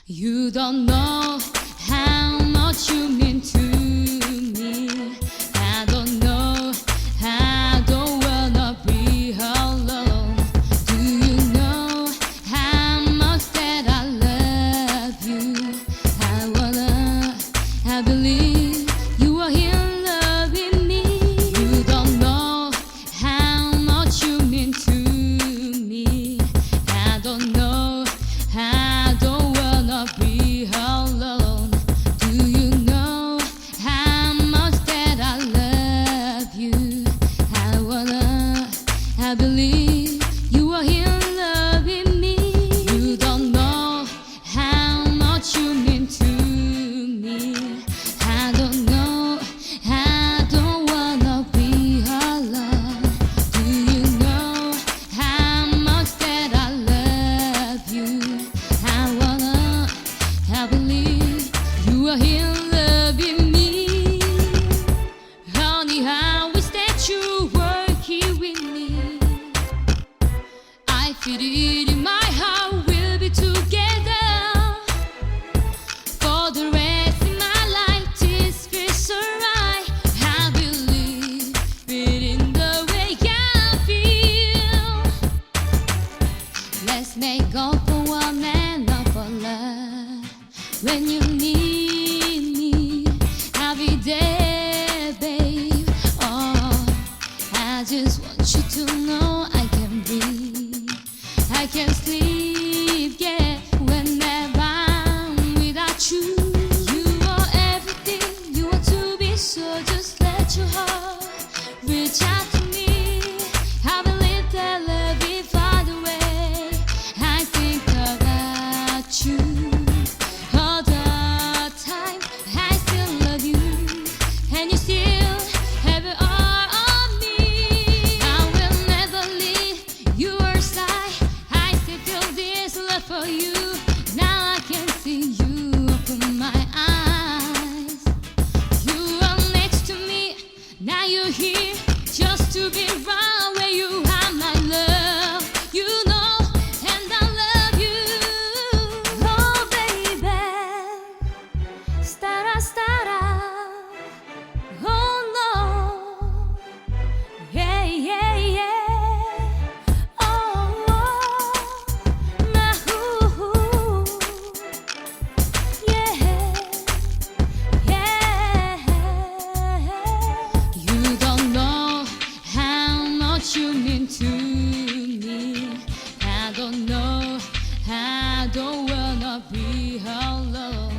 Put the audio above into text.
You don't know how much you mean to me. I don't know, I don't wanna be alone. Do you know how much that I love you? I believe you are here loving me. You don't know how much you mean to me. I don't know, I don't wanna be alone. Do you know how much that I love you? I believe you are here loving me. You don't know how much you mean to me. I don't know, I don't wanna be alone. Do you know how much that I love you? I believe you are here loving me. Honey, I wish that you were here with me. I feel it in my heart, we'll be together for the rest of my life. This feels so right. I believe it in the way I feel. Let's make up for one and not for love. When you need me, I'll be there, babe. Oh, I just want you to know I can breathe, I can sleep, yeah, whenever I'm without you. You are everything, you want to be, so just let your heart reach out to me. I believe that love will find a way. I think about you all the time. I still love you, and you still have it all on me. I will never leave your side. I still feel this love for you. Now I can see you open my eyes. You are next to me, now you're here just to be right where you are, my love. You know, and I love you. Oh, baby, stara. Oh no, yeah. Oh, my yeah. You don't know how much you mean to me. I don't know, I don't wanna be alone.